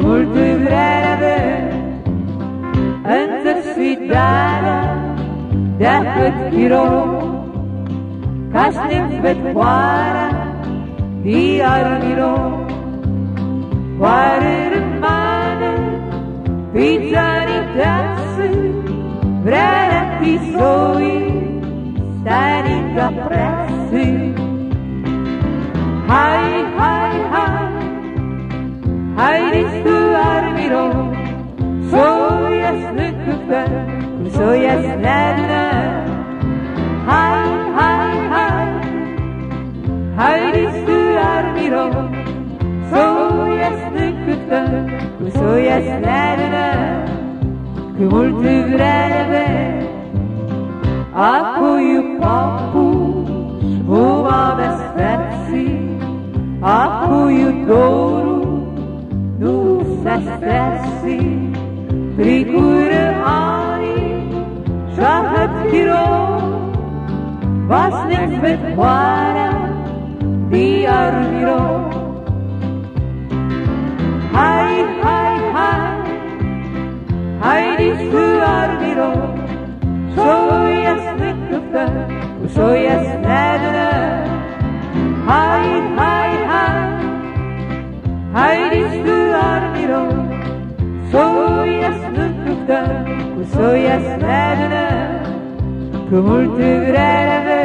multă vreme înțăsfidarea de-a cât chirou, ca știm vetcoara di-ar mirou. Oare rămane pizzaniteasă, vrea tisoi, stanica presă. Hai, hai, hai, hai tu armiro, soia snăcătă, soia snădă. Hai, hai, hai, hai tu armiro, soia snăcătă, soia snădă. Că multă vreme acoi papu spuma vespersi, acoi doru nu se stressi, tricură ani și-ahat chirou, vasne svetcoarea di-ar mirou. Hai, hai, hai, hai tu armiro, soia snăcătă, soia snădă. Hai, hai, hai, hai tu armiro, soia snăcătă, soia snădă. Că multă vreme